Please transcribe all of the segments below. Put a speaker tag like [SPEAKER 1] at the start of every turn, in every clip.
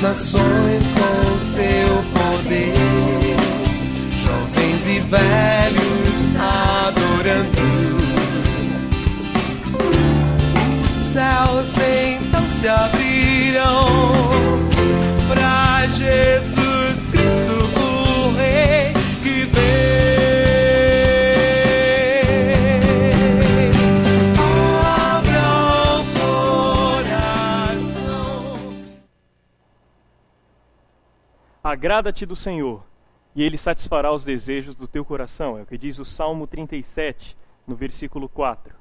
[SPEAKER 1] nações com seu poder, jovens e velhos adorando. Os céus então se abrirão para Jesus Cristo, o Rei que vem. Abra o coração.
[SPEAKER 2] Agrada-te do Senhor, e Ele satisfará os desejos do teu coração. É o que diz o Salmo 37, no versículo 4.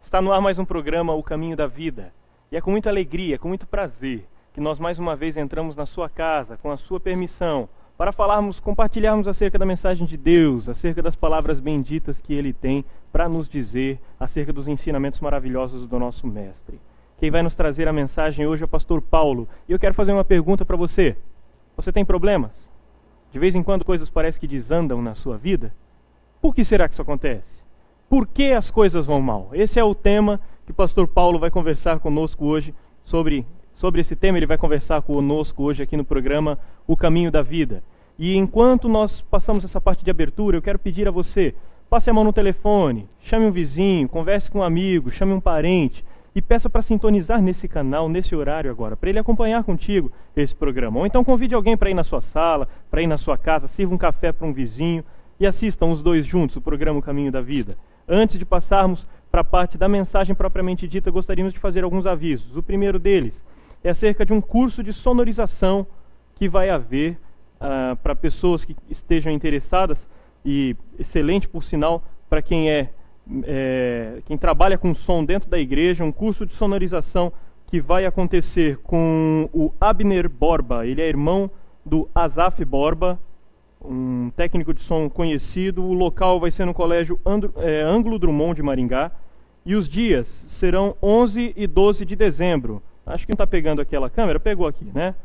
[SPEAKER 2] Está no ar mais um programa, O Caminho da Vida. E é com muita alegria, com muito prazer, que nós mais uma vez entramos na sua casa, com a sua permissão, para falarmos, compartilharmos acerca da mensagem de Deus, acerca das palavras benditas que Ele tem para nos dizer, acerca dos ensinamentos maravilhosos do nosso Mestre. Quem vai nos trazer a mensagem hoje é o pastor Paulo. E eu quero fazer uma pergunta para você. Você tem problemas? De vez em quando coisas parecem que desandam na sua vida? Por que será que isso acontece? Por que as coisas vão mal? Esse é o tema que o pastor Paulo vai conversar conosco hoje. Sobre esse tema ele vai conversar conosco hoje aqui no programa O Caminho da Vida. E enquanto nós passamos essa parte de abertura, eu quero pedir a você, passe a mão no telefone, chame um vizinho, converse com um amigo, chame um parente e peça para sintonizar nesse canal, nesse horário agora, para ele acompanhar contigo esse programa. Ou então convide alguém para ir na sua sala, para ir na sua casa, sirva um café para um vizinho e assistam os dois juntos o programa O Caminho da Vida. Antes de passarmos para a parte da mensagem propriamente dita, gostaríamos de fazer alguns avisos. O primeiro deles é acerca de um curso de sonorização que vai haver para pessoas que estejam interessadas, e excelente por sinal para quem quem trabalha com som dentro da igreja, um curso de sonorização que vai acontecer com o Abner Borba. Ele é irmão do Asaf Borba, um técnico de som conhecido. O local vai ser no Colégio Ângulo Drummond de Maringá. E os dias serão 11 e 12 de dezembro. Acho que não está pegando aquela câmera, pegou aqui, né?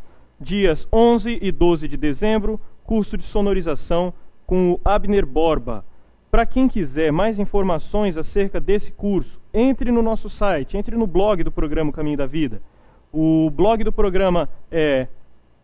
[SPEAKER 2] Dias 11 e 12 de dezembro, curso de sonorização com o Abner Borba. Para quem quiser mais informações acerca desse curso, entre no nosso site, entre no blog do programa O Caminho da Vida. O blog do programa é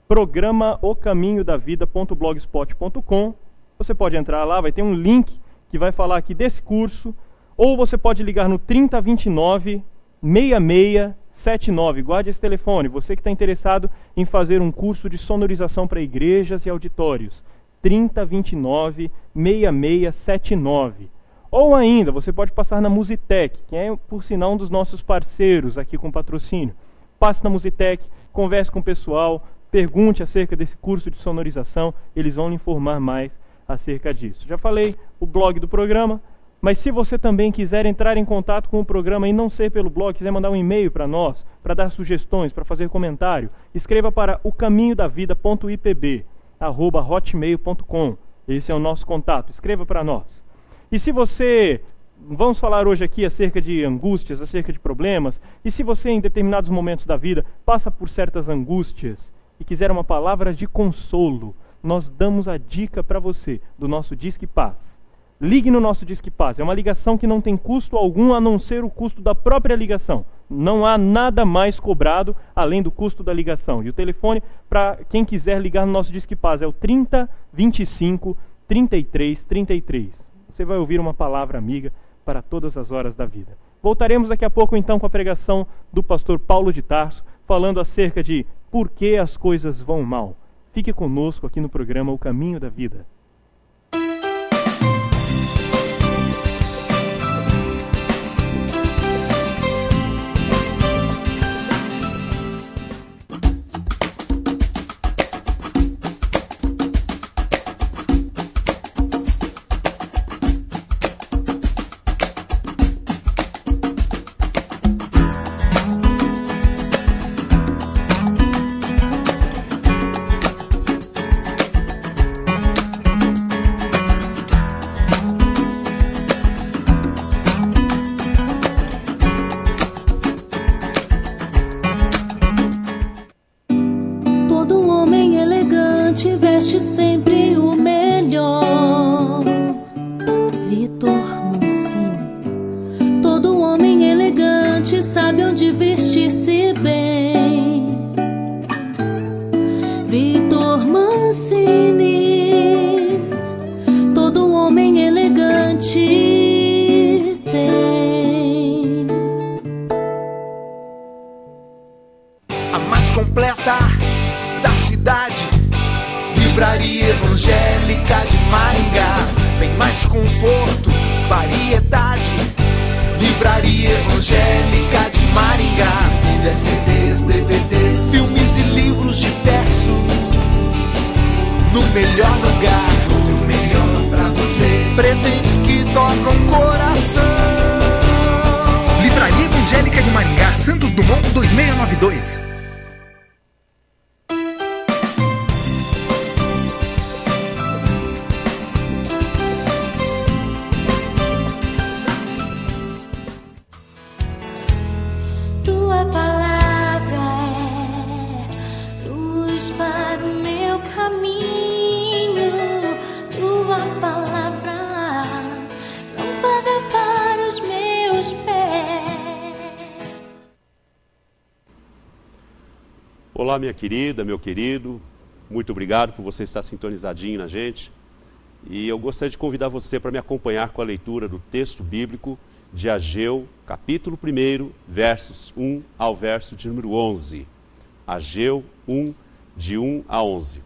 [SPEAKER 2] programaocaminhodavida.blogspot.com. Você pode entrar lá, vai ter um link que vai falar aqui desse curso, ou você pode ligar no 3029 6679. Guarde esse telefone, você que está interessado em fazer um curso de sonorização para igrejas e auditórios. 3029 6679. Ou ainda, você pode passar na Musitec, que é, por sinal, um dos nossos parceiros aqui com patrocínio. Passe na Musitec, converse com o pessoal, pergunte acerca desse curso de sonorização, eles vão lhe informar mais acerca disso. Já falei o blog do programa, mas se você também quiser entrar em contato com o programa e não ser pelo blog, quiser mandar um e-mail para nós, para dar sugestões, para fazer comentário, escreva para ocaminhodavida.ipb@hotmail.com. Esse é o nosso contato, escreva para nós. E se você, vamos falar hoje aqui acerca de angústias, acerca de problemas, e se você em determinados momentos da vida passa por certas angústias e quiser uma palavra de consolo, nós damos a dica para você do nosso Disque Paz. Ligue no nosso Disque Paz, é uma ligação que não tem custo algum a não ser o custo da própria ligação. Não há nada mais cobrado além do custo da ligação. E o telefone, para quem quiser ligar no nosso Disque Paz, é o 3025 3333. Você vai ouvir uma palavra amiga para todas as horas da vida. Voltaremos daqui a pouco então com a pregação do pastor Paulo de Tarso, falando acerca de por que as coisas vão mal. Fique conosco aqui no programa O Caminho da Vida.
[SPEAKER 3] veste sempre o melhor. Vitor Mancini. Todo homem elegante sabe onde vestir-se bem.
[SPEAKER 1] com coração.
[SPEAKER 4] Livraria Evangélica de Maringá, Santos Dumont 2692.
[SPEAKER 3] Tua palavra é luz para o meu caminho. Tua palavra, lâmpada para os meus pés.
[SPEAKER 5] Olá, minha querida, meu querido. Muito obrigado por você estar sintonizadinho na gente. E eu gostaria de convidar você para me acompanhar com a leitura do texto bíblico de Ageu, capítulo 1, versos 1 ao verso de número 11. Ageu 1, de 1 a 11.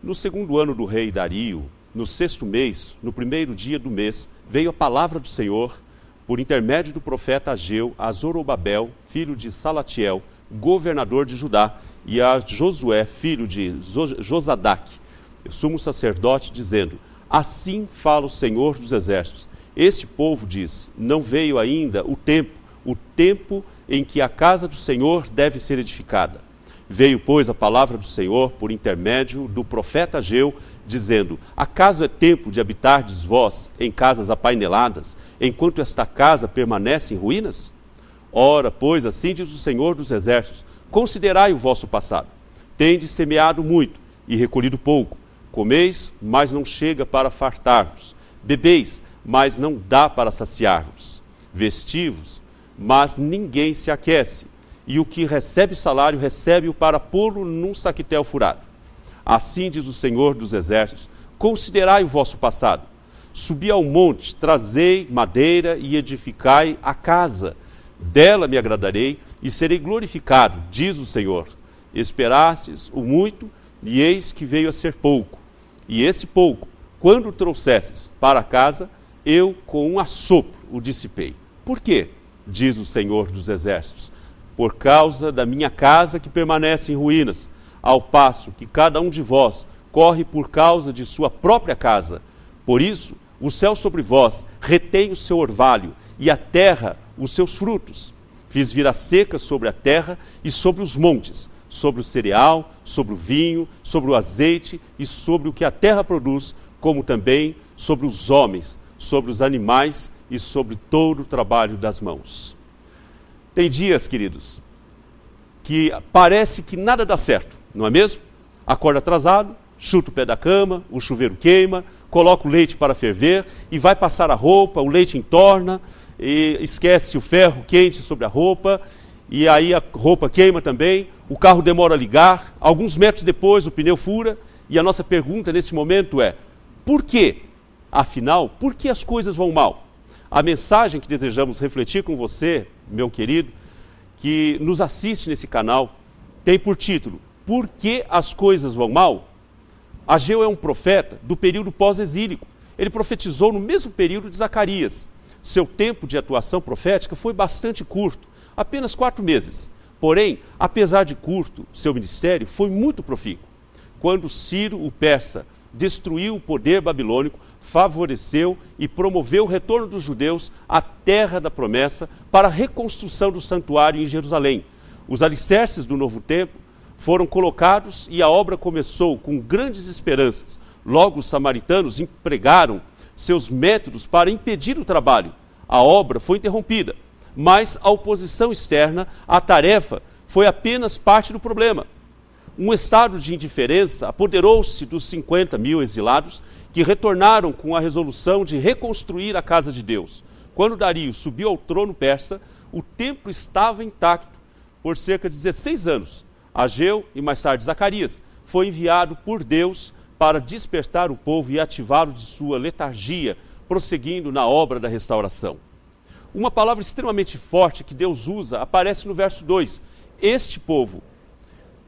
[SPEAKER 5] No segundo ano do rei Dario, no 6º mês, no primeiro dia do mês, veio a palavra do Senhor, por intermédio do profeta Ageu, a Zorobabel, filho de Salatiel, governador de Judá, e a Josué, filho de Josadaque, sumo sacerdote, dizendo: assim fala o Senhor dos exércitos. Este povo diz: não veio ainda o tempo em que a casa do Senhor deve ser edificada. Veio, pois, a palavra do Senhor por intermédio do profeta Ageu, dizendo: acaso é tempo de habitardes vós em casas apaineladas, enquanto esta casa permanece em ruínas? Ora, pois, assim diz o Senhor dos exércitos: considerai o vosso passado. Tendes semeado muito e recolhido pouco. Comeis, mas não chega para fartar-vos. Bebeis, mas não dá para saciar-vos. Vestivos, mas ninguém se aquece. E o que recebe salário, recebe-o para pô-lo num saquetel furado. Assim diz o Senhor dos exércitos: considerai o vosso passado. Subi ao monte, trazei madeira e edificai a casa. Dela me agradarei e serei glorificado, diz o Senhor. Esperastes o muito, e eis que veio a ser pouco. E esse pouco, quando o trouxestes para casa, eu com um assopro o dissipei. Por quê? Diz o Senhor dos exércitos: por causa da minha casa que permanece em ruínas, ao passo que cada um de vós corre por causa de sua própria casa. Por isso, o céu sobre vós retém o seu orvalho, e a terra os seus frutos. Fiz vir a seca sobre a terra e sobre os montes, sobre o cereal, sobre o vinho, sobre o azeite e sobre o que a terra produz, como também sobre os homens, sobre os animais e sobre todo o trabalho das mãos. Tem dias, queridos, que parece que nada dá certo, não é mesmo? Acorda atrasado, chuta o pé da cama, o chuveiro queima, coloca o leite para ferver e vai passar a roupa, o leite entorna, e esquece o ferro quente sobre a roupa, e aí a roupa queima também, o carro demora a ligar, alguns metros depois o pneu fura, e a nossa pergunta nesse momento é: por quê? Afinal, por que as coisas vão mal? A mensagem que desejamos refletir com você, meu querido, que nos assiste nesse canal, tem por título: por que as coisas vão mal? Ageu é um profeta do período pós-exílico. Ele profetizou no mesmo período de Zacarias. Seu tempo de atuação profética foi bastante curto, apenas 4 meses. Porém, apesar de curto, seu ministério foi muito profícuo. Quando Ciro, o persa, destruiu o poder babilônico, favoreceu e promoveu o retorno dos judeus à terra da promessa para a reconstrução do santuário em Jerusalém. Os alicerces do novo templo foram colocados e a obra começou com grandes esperanças. Logo, os samaritanos empregaram seus métodos para impedir o trabalho. A obra foi interrompida, mas a oposição externa à tarefa foi apenas parte do problema. Um estado de indiferença apoderou-se dos 50 mil exilados que retornaram com a resolução de reconstruir a casa de Deus. Quando Dario subiu ao trono persa, o templo estava intacto por cerca de 16 anos. Ageu e mais tarde Zacarias foi enviado por Deus para despertar o povo e ativá-lo de sua letargia, prosseguindo na obra da restauração. Uma palavra extremamente forte que Deus usa aparece no verso 2, este povo.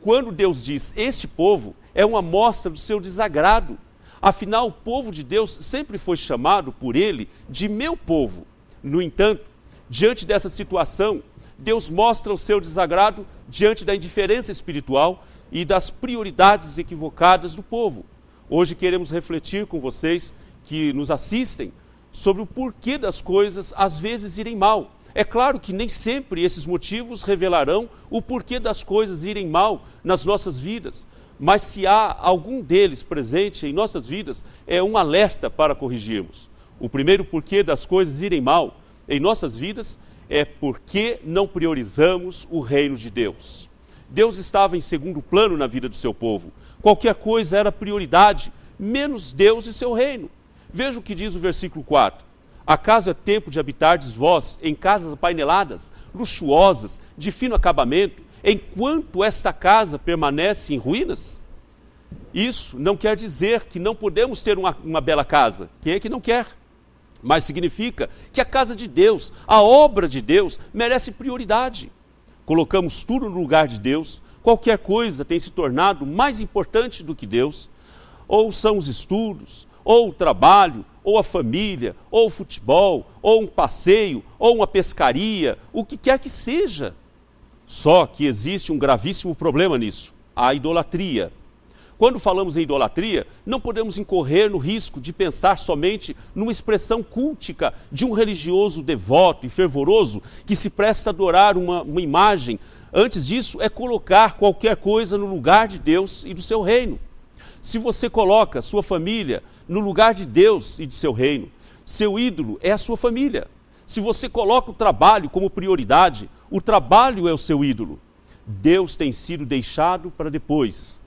[SPEAKER 5] Quando Deus diz este povo, é uma amostra do seu desagrado. Afinal, o povo de Deus sempre foi chamado por ele de meu povo. No entanto, diante dessa situação, Deus mostra o seu desagrado diante da indiferença espiritual e das prioridades equivocadas do povo. Hoje queremos refletir com vocês que nos assistem sobre o porquê das coisas às vezes irem mal. É claro que nem sempre esses motivos revelarão o porquê das coisas irem mal nas nossas vidas, mas se há algum deles presente em nossas vidas, é um alerta para corrigirmos. O primeiro porquê das coisas irem mal em nossas vidas é porque não priorizamos o reino de Deus. Deus estava em segundo plano na vida do seu povo. Qualquer coisa era prioridade, menos Deus e seu reino. Veja o que diz o versículo 4. Acaso é tempo de habitardes vós em casas apaineladas, luxuosas, de fino acabamento, enquanto esta casa permanece em ruínas? Isso não quer dizer que não podemos ter uma bela casa. Quem é que não quer? Mas significa que a casa de Deus, a obra de Deus, merece prioridade. Colocamos tudo no lugar de Deus, qualquer coisa tem se tornado mais importante do que Deus, ou são os estudos, ou o trabalho, ou a família, ou o futebol, ou um passeio, ou uma pescaria, o que quer que seja. Só que existe um gravíssimo problema nisso, a idolatria. Quando falamos em idolatria, não podemos incorrer no risco de pensar somente numa expressão cultica de um religioso devoto e fervoroso que se presta a adorar uma imagem. Antes disso, é colocar qualquer coisa no lugar de Deus e do seu reino. Se você coloca sua família no lugar de Deus e de seu reino, seu ídolo é a sua família. Se você coloca o trabalho como prioridade, o trabalho é o seu ídolo. Deus tem sido deixado para depois.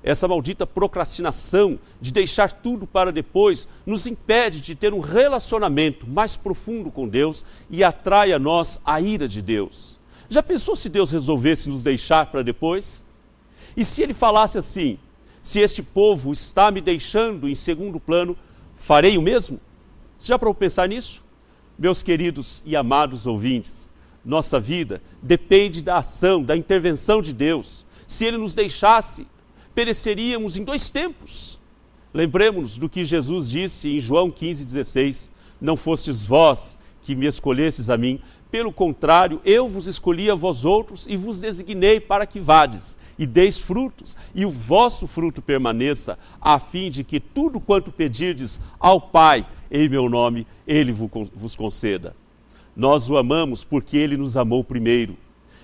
[SPEAKER 5] Essa maldita procrastinação de deixar tudo para depois nos impede de ter um relacionamento mais profundo com Deus e atrai a nós a ira de Deus. Já pensou se Deus resolvesse nos deixar para depois? E se Ele falasse assim: se este povo está me deixando em segundo plano, farei o mesmo? Você já parou para pensar nisso? Meus queridos e amados ouvintes, nossa vida depende da ação, da intervenção de Deus. Se Ele nos deixasse, pereceríamos em 2 tempos. Lembremos-nos do que Jesus disse em João 15,16. Não fostes vós que me escolhestes a mim, pelo contrário, eu vos escolhi a vós outros e vos designei para que vades e deis frutos, e o vosso fruto permaneça, a fim de que tudo quanto pedirdes ao Pai em meu nome, Ele vos conceda. Nós o amamos porque Ele nos amou primeiro.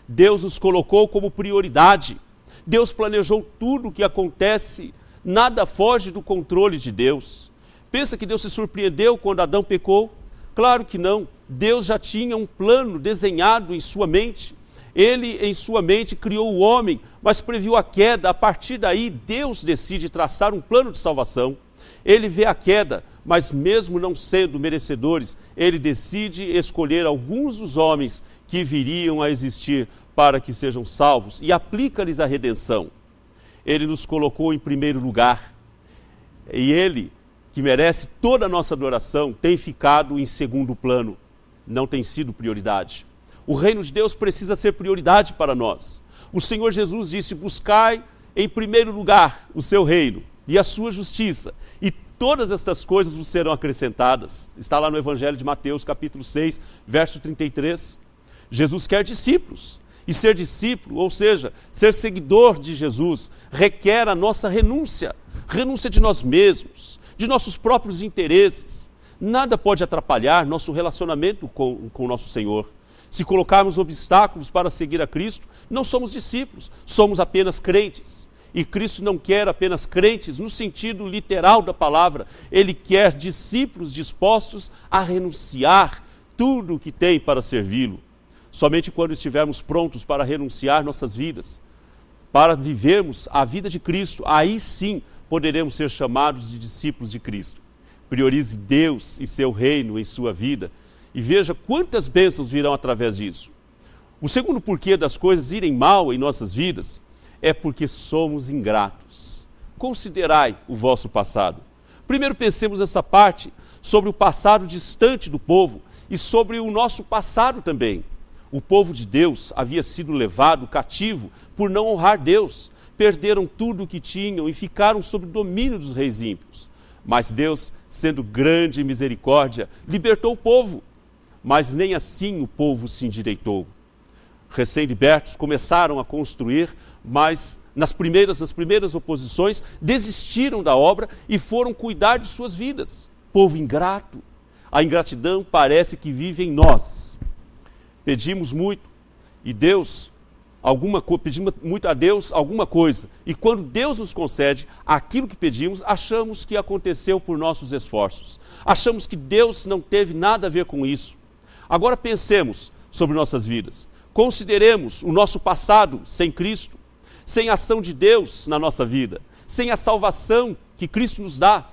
[SPEAKER 5] Deus nos colocou como prioridade. Deus planejou tudo o que acontece, nada foge do controle de Deus. Pensa que Deus se surpreendeu quando Adão pecou? Claro que não. Deus já tinha um plano desenhado em sua mente. Ele, em sua mente, criou o homem, mas previu a queda. A partir daí, Deus decide traçar um plano de salvação. Ele vê a queda, mas mesmo não sendo merecedores, Ele decide escolher alguns dos homens que viriam a existir para que sejam salvos e aplica-lhes a redenção. Ele nos colocou em primeiro lugar. E Ele, que merece toda a nossa adoração, tem ficado em segundo plano. Não tem sido prioridade. O reino de Deus precisa ser prioridade para nós. O Senhor Jesus disse: buscai em primeiro lugar o seu reino e a sua justiça, e todas estas coisas vos serão acrescentadas. Está lá no Evangelho de Mateus, capítulo 6, verso 33. Jesus quer discípulos. E ser discípulo, ou seja, ser seguidor de Jesus, requer a nossa renúncia. Renúncia de nós mesmos, de nossos próprios interesses. Nada pode atrapalhar nosso relacionamento com o nosso Senhor. Se colocarmos obstáculos para seguir a Cristo, não somos discípulos, somos apenas crentes. E Cristo não quer apenas crentes no sentido literal da palavra. Ele quer discípulos dispostos a renunciar tudo o que tem para servi-lo. Somente quando estivermos prontos para renunciar nossas vidas, para vivermos a vida de Cristo, aí sim poderemos ser chamados de discípulos de Cristo. Priorize Deus e seu reino em sua vida e veja quantas bênçãos virão através disso. O segundo porquê das coisas irem mal em nossas vidas é porque somos ingratos. Considerai o vosso passado. Primeiro pensemos nessa parte sobre o passado distante do povo e sobre o nosso passado também. O povo de Deus havia sido levado cativo por não honrar Deus. Perderam tudo o que tinham e ficaram sob o domínio dos reis ímpios. Mas Deus, sendo grande em misericórdia, libertou o povo. Mas nem assim o povo se endireitou. Recém-libertos começaram a construir, mas nas primeiras oposições desistiram da obra e foram cuidar de suas vidas. Povo ingrato. a ingratidão parece que vive em nós. Pedimos muito e pedimos muito a Deus alguma coisa, e quando Deus nos concede aquilo que pedimos, achamos que aconteceu por nossos esforços. Achamos que Deus não teve nada a ver com isso. Agora pensemos sobre nossas vidas. Consideremos o nosso passado sem Cristo, sem a ação de Deus na nossa vida, sem a salvação que Cristo nos dá.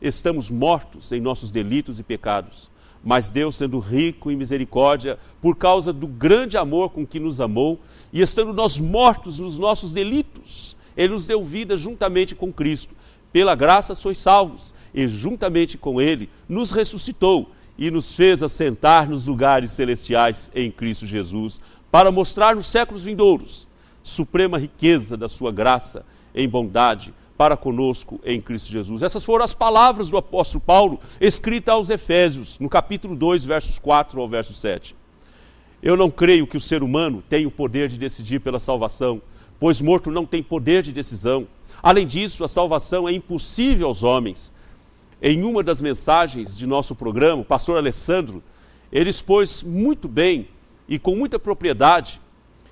[SPEAKER 5] Estamos mortos em nossos delitos e pecados, mas Deus, sendo rico em misericórdia, por causa do grande amor com que nos amou, e estando nós mortos nos nossos delitos, Ele nos deu vida juntamente com Cristo. Pela graça sois salvos, e juntamente com Ele nos ressuscitou e nos fez assentar nos lugares celestiais em Cristo Jesus, para mostrar nos séculos vindouros suprema riqueza da sua graça em bondade para conosco em Cristo Jesus. Essas foram as palavras do apóstolo Paulo, escritas aos Efésios, no capítulo 2, versos 4 ao verso 7. Eu não creio que o ser humano tenha o poder de decidir pela salvação, pois morto não tem poder de decisão. Além disso, a salvação é impossível aos homens. Em uma das mensagens de nosso programa, o pastor Alessandro, ele expôs muito bem e com muita propriedade,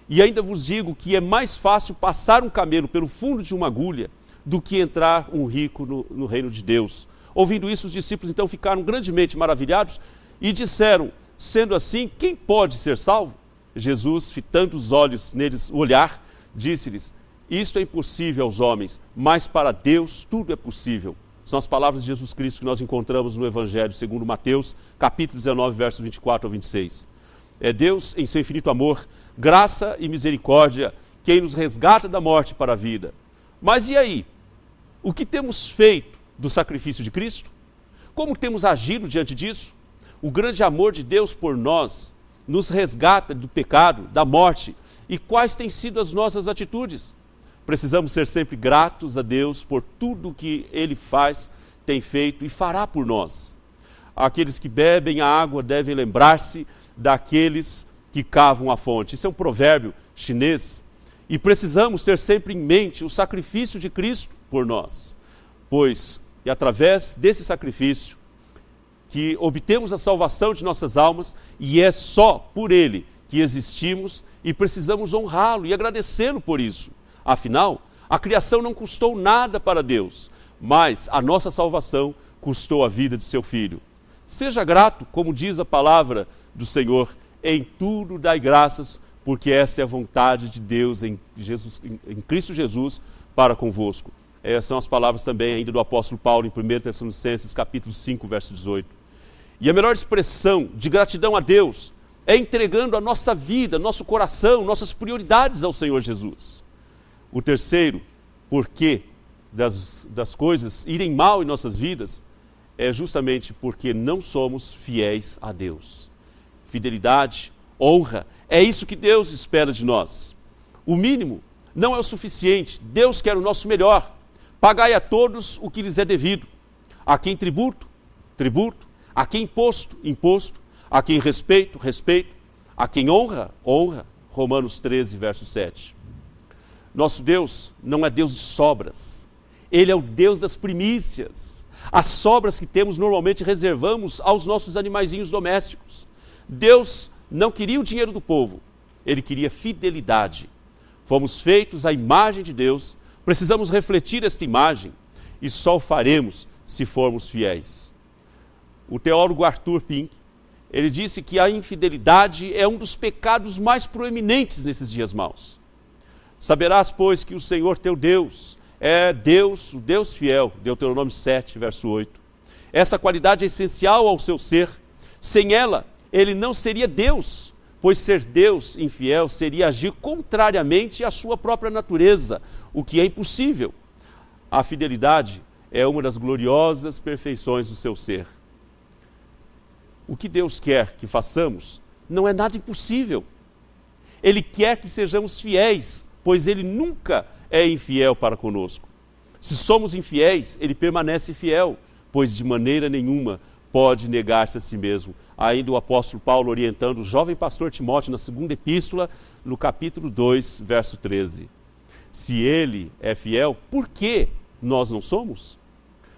[SPEAKER 5] e ainda vos digo que é mais fácil passar um camelo pelo fundo de uma agulha do que entrar um rico no reino de Deus. Ouvindo isso, os discípulos então ficaram grandemente maravilhados e disseram: sendo assim, quem pode ser salvo? Jesus, fitando os olhos neles, o olhar, disse-lhes: isto é impossível aos homens, mas para Deus tudo é possível. São as palavras de Jesus Cristo que nós encontramos no Evangelho segundo Mateus, capítulo 19, versos 24 ao 26. É Deus, em seu infinito amor, graça e misericórdia, quem nos resgata da morte para a vida. Mas e aí? O que temos feito do sacrifício de Cristo? Como temos agido diante disso? O grande amor de Deus por nós nos resgata do pecado, da morte. E quais têm sido as nossas atitudes? Precisamos ser sempre gratos a Deus por tudo que Ele faz, tem feito e fará por nós. Aqueles que bebem a água devem lembrar-se daqueles que cavam a fonte. Isso é um provérbio chinês. E precisamos ter sempre em mente o sacrifício de Cristo por nós. Pois é através desse sacrifício que obtemos a salvação de nossas almas, e é só por Ele que existimos e precisamos honrá-lo e agradecê-lo por isso. Afinal, a criação não custou nada para Deus, mas a nossa salvação custou a vida de seu Filho. Seja grato, como diz a palavra do Senhor, em tudo dai graças, porque essa é a vontade de Deus em Cristo Jesus para convosco. Essas são as palavras também ainda do apóstolo Paulo em 1 Tessalonicenses, capítulo 5, verso 18. E a melhor expressão de gratidão a Deus é entregando a nossa vida, nosso coração, nossas prioridades ao Senhor Jesus. O terceiro porquê das coisas irem mal em nossas vidas é justamente porque não somos fiéis a Deus. Fidelidade, honra, é isso que Deus espera de nós. O mínimo não é o suficiente. Deus quer o nosso melhor. Pagai a todos o que lhes é devido. A quem tributo, tributo. A quem imposto, imposto. A quem respeito, respeito. A quem honra, honra. Romanos 13, verso 7. Nosso Deus não é Deus de sobras. Ele é o Deus das primícias. As sobras que temos normalmente reservamos aos nossos animaizinhos domésticos. Deus não queria o dinheiro do povo, Ele queria fidelidade. Fomos feitos à imagem de Deus, precisamos refletir esta imagem e só o faremos se formos fiéis. O teólogo Arthur Pink, ele disse que a infidelidade é um dos pecados mais proeminentes nesses dias maus. Saberás, pois, que o Senhor teu Deus é Deus, o Deus fiel, Deuteronômio 7, verso 8. Essa qualidade é essencial ao seu ser. Sem ela, ele não seria Deus, pois ser Deus infiel seria agir contrariamente à sua própria natureza, o que é impossível. A fidelidade é uma das gloriosas perfeições do seu ser. O que Deus quer que façamos não é nada impossível. Ele quer que sejamos fiéis, pois Ele nunca é infiel para conosco. Se somos infiéis, Ele permanece fiel, pois de maneira nenhuma pode negar-se a si mesmo. Ainda o apóstolo Paulo orientando o jovem pastor Timóteo na segunda epístola, no capítulo 2, verso 13. Se Ele é fiel, por que nós não somos?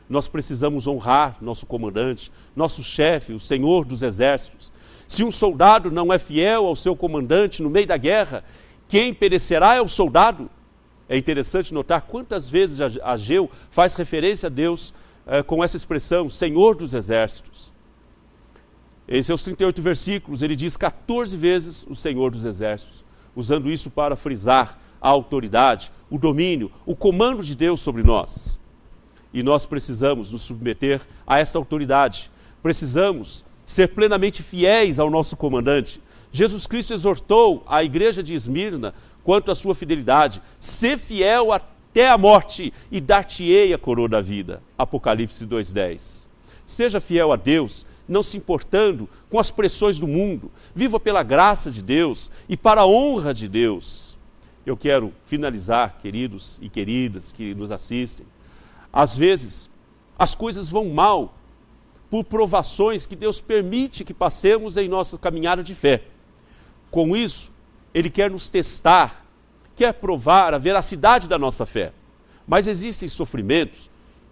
[SPEAKER 5] nós precisamos honrar nosso comandante, nosso chefe, o Senhor dos Exércitos. Se um soldado não é fiel ao seu comandante no meio da guerra, quem perecerá é o soldado. É interessante notar quantas vezes Ageu faz referência a Deus com essa expressão, Senhor dos Exércitos. Em seus 38 versículos, ele diz 14 vezes o Senhor dos Exércitos, usando isso para frisar a autoridade, o domínio, o comando de Deus sobre nós. E nós precisamos nos submeter a essa autoridade. Precisamos ser plenamente fiéis ao nosso comandante. Jesus Cristo exortou a igreja de Esmirna quanto à sua fidelidade. Ser fiel até a morte e dar-te-ei a coroa da vida. Apocalipse 2:10. Seja fiel a Deus, não se importando com as pressões do mundo. Viva pela graça de Deus e para a honra de Deus. Eu quero finalizar, queridos e queridas que nos assistem. Às vezes, as coisas vão mal por provações que Deus permite que passemos em nossa caminhada de fé. Com isso, Ele quer nos testar, quer provar a veracidade da nossa fé. Mas existem sofrimentos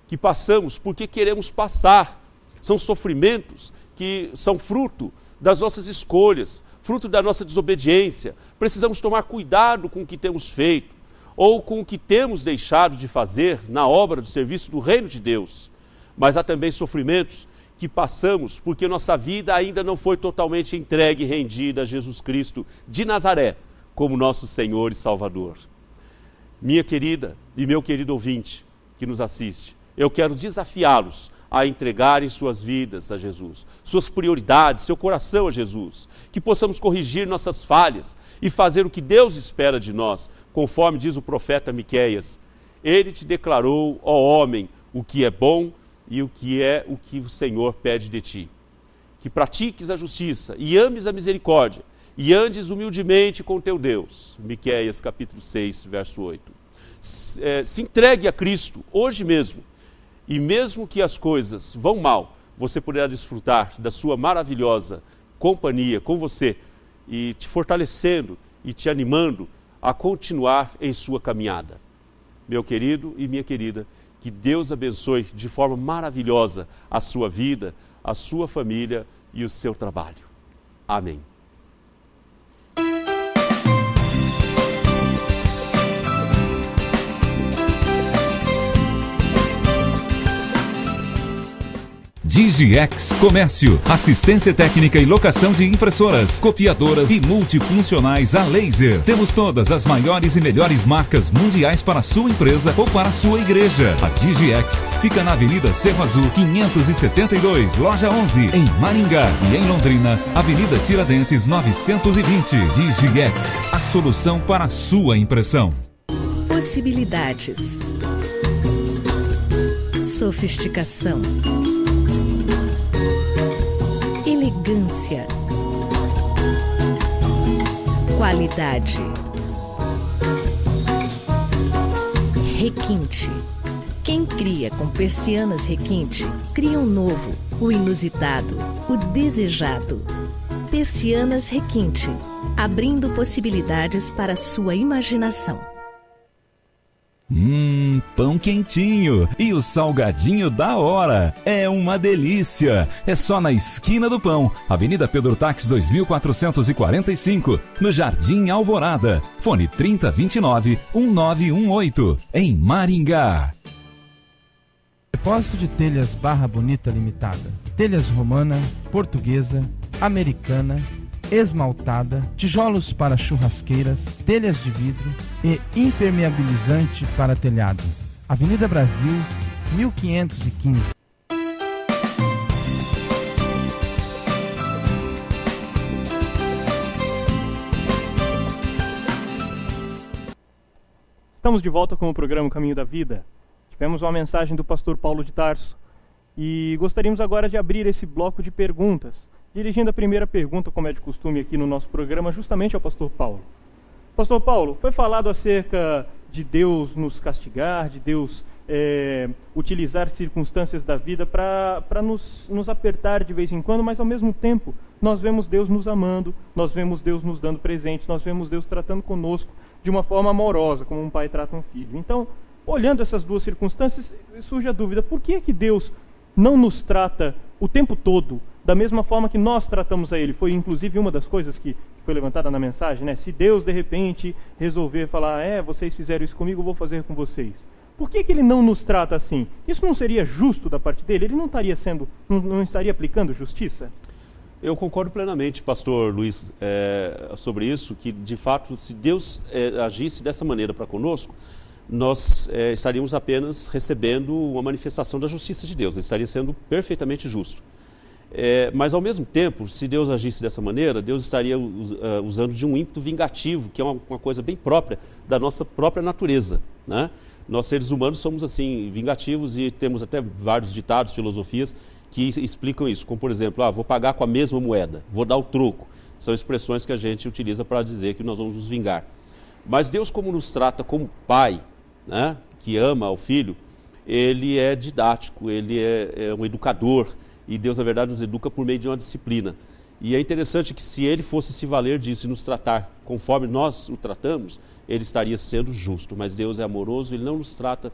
[SPEAKER 5] que passamos porque queremos passar. São sofrimentos que são fruto das nossas escolhas, fruto da nossa desobediência. Precisamos tomar cuidado com o que temos feito ou com o que temos deixado de fazer na obra do serviço do reino de Deus. Mas há também sofrimentos que passamos porque nossa vida ainda não foi totalmente entregue e rendida a Jesus Cristo de Nazaré como nosso Senhor e Salvador. Minha querida e meu querido ouvinte que nos assiste, eu quero desafiá-los a entregarem suas vidas a Jesus, suas prioridades, seu coração a Jesus, que possamos corrigir nossas falhas e fazer o que Deus espera de nós, conforme diz o profeta Miqueias. Ele te declarou, ó homem, o que é bom e o que o Senhor pede de ti. Que pratiques a justiça e ames a misericórdia e andes humildemente com teu Deus. Miqueias capítulo 6, verso 8. Se entregue a Cristo hoje mesmo. E mesmo que as coisas vão mal, você poderá desfrutar da sua maravilhosa companhia com você e te fortalecendo e te animando a continuar em sua caminhada. Meu querido e minha querida, que Deus abençoe de forma maravilhosa a sua vida, a sua família e o seu trabalho. Amém.
[SPEAKER 6] DigiX Comércio, assistência técnica e locação de impressoras, copiadoras e multifuncionais a laser. Temos todas as maiores e melhores marcas mundiais para a sua empresa ou para a sua igreja. A DigiX fica na Avenida Cerro Azul 572, loja 11, em Maringá, e em Londrina, Avenida Tiradentes 920. DigiX, a solução para a sua impressão.
[SPEAKER 7] Possibilidades. Sofisticação. Elegância, qualidade, requinte. Quem cria com persianas requinte, cria um novo, o inusitado, o desejado. Persianas requinte, abrindo possibilidades para a sua imaginação.
[SPEAKER 6] Pão quentinho e o salgadinho da hora. É uma delícia. É só na esquina do pão, Avenida Pedro Taques 2445, no Jardim Alvorada. Fone 3029-1918, em Maringá.
[SPEAKER 8] Depósito de telhas Barra Bonita Limitada. Telhas romana, portuguesa, americana, esmaltada, tijolos para churrasqueiras, telhas de vidro e impermeabilizante para telhado. Avenida Brasil, 1515.
[SPEAKER 2] Estamos de volta com o programa Caminho da Vida. Tivemos uma mensagem do pastor Paulo de Tarso e gostaríamos agora de abrir esse bloco de perguntas, dirigindo a primeira pergunta, como é de costume aqui no nosso programa, justamente ao pastor Paulo. Pastor Paulo, foi falado acerca de Deus nos castigar, de Deus utilizar circunstâncias da vida para nos apertar de vez em quando, mas ao mesmo tempo nós vemos Deus nos amando, nós vemos Deus nos dando presentes, nós vemos Deus tratando conosco de uma forma amorosa, como um pai trata um filho. Então, olhando essas duas circunstâncias, surge a dúvida: por que é que Deus não nos trata o tempo todo da mesma forma que nós tratamos a Ele? Foi inclusive uma das coisas que foi levantada na mensagem, né? Se Deus de repente resolver falar: vocês fizeram isso comigo, eu vou fazer com vocês. Por que que Ele não nos trata assim? Isso não seria justo da parte dele? Ele não estaria aplicando justiça?
[SPEAKER 5] Eu concordo plenamente, pastor Luiz, sobre isso, que de fato, se Deus agisse dessa maneira para conosco, nós estaríamos apenas recebendo uma manifestação da justiça de Deus, ele estaria sendo perfeitamente justo. Mas ao mesmo tempo, se Deus agisse dessa maneira, Deus estaria usando de um ímpeto vingativo, que é uma coisa bem própria da nossa própria natureza, né? Nós, seres humanos, somos assim, vingativos, e temos até vários ditados, filosofias que explicam isso, como por exemplo, vou pagar com a mesma moeda, vou dar o troco. São expressões que a gente utiliza para dizer que nós vamos nos vingar. Mas Deus, como nos trata como pai, né, que ama o filho, ele é didático, ele é um educador, e Deus, na verdade, nos educa por meio de uma disciplina. E é interessante que, se ele fosse se valer disso e nos tratar conforme nós o tratamos, ele estaria sendo justo. Mas Deus é amoroso, ele não nos trata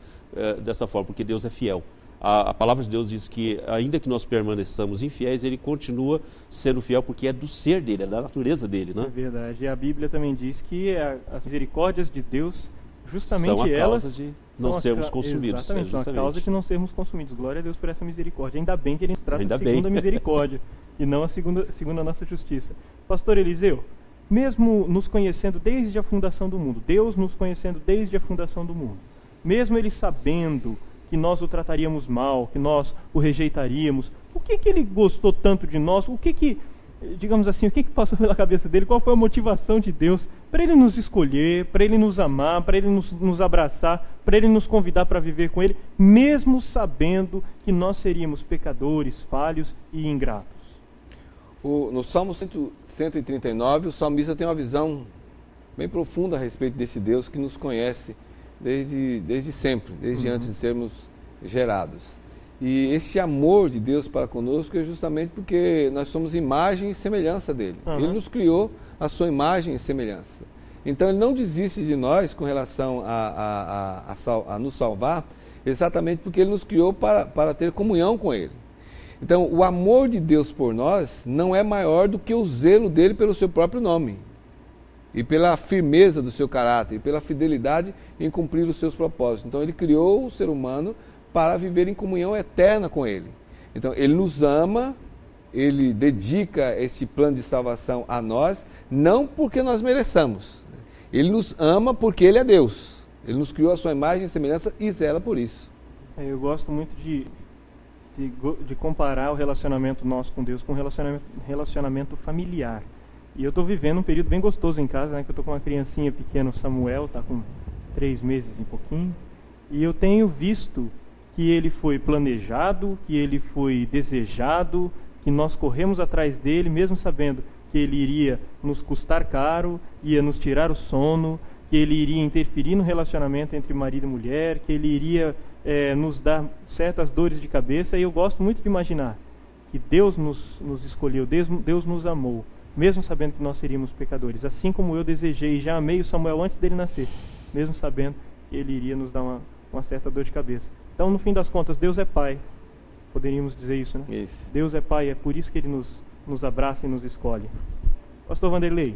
[SPEAKER 5] dessa forma, porque Deus é fiel. A palavra de Deus diz que, ainda que nós permaneçamos infiéis, ele continua sendo fiel, porque é do ser dele, é da natureza dele, né?
[SPEAKER 2] É verdade. E a Bíblia também diz que as misericórdias de Deus, justamente
[SPEAKER 5] são a
[SPEAKER 2] elas
[SPEAKER 5] causa de não sermos consumidos.
[SPEAKER 2] Exatamente, são a causa de não sermos consumidos. Glória a Deus por essa misericórdia. Ainda bem que ele nos trata segundo a misericórdia e não segundo a nossa justiça. Pastor Eliseu, mesmo nos conhecendo desde a fundação do mundo, Deus nos conhecendo desde a fundação do mundo, mesmo ele sabendo que nós o trataríamos mal, que nós o rejeitaríamos, por que ele gostou tanto de nós? Digamos assim, o que passou pela cabeça dele? Qual foi a motivação de Deus para ele nos escolher, para ele nos amar, para ele nos abraçar, para ele nos convidar para viver com ele, mesmo sabendo que nós seríamos pecadores, falhos e ingratos?
[SPEAKER 9] No Salmo 139, o salmista tem uma visão bem profunda a respeito desse Deus que nos conhece desde sempre, desde antes de sermos gerados. E esse amor de Deus para conosco é justamente porque nós somos imagem e semelhança dele. Ele nos criou a sua imagem e semelhança. Então ele não desiste de nós com relação a nos salvar, exatamente porque ele nos criou para ter comunhão com ele. Então o amor de Deus por nós não é maior do que o zelo dele pelo seu próprio nome, e pela firmeza do seu caráter, e pela fidelidade em cumprir os seus propósitos. Então ele criou o ser humano para viver em comunhão eterna com ele. Então ele nos ama, ele dedica esse plano de salvação a nós, não porque nós mereçamos. Ele nos ama porque ele é Deus. Ele nos criou a sua imagem e semelhança e zela por isso.
[SPEAKER 2] Eu gosto muito de comparar o relacionamento nosso com Deus com o relacionamento familiar. E eu estou vivendo um período bem gostoso em casa, né? Que eu estou com uma criancinha pequena, o Samuel, está com 3 meses e pouquinho. E eu tenho visto que ele foi planejado, que ele foi desejado, que nós corremos atrás dele, mesmo sabendo que ele iria nos custar caro, ia nos tirar o sono, que ele iria interferir no relacionamento entre marido e mulher, que ele iria nos dar certas dores de cabeça. E eu gosto muito de imaginar que Deus nos escolheu, Deus nos amou, mesmo sabendo que nós seríamos pecadores, assim como eu desejei e já amei o Samuel antes dele nascer, mesmo sabendo que ele iria nos dar uma certa dor de cabeça. Então, no fim das contas, Deus é Pai. Poderíamos dizer isso, né?
[SPEAKER 9] Isso.
[SPEAKER 2] Deus é Pai, é por isso que Ele nos abraça e nos escolhe. Pastor Vanderlei,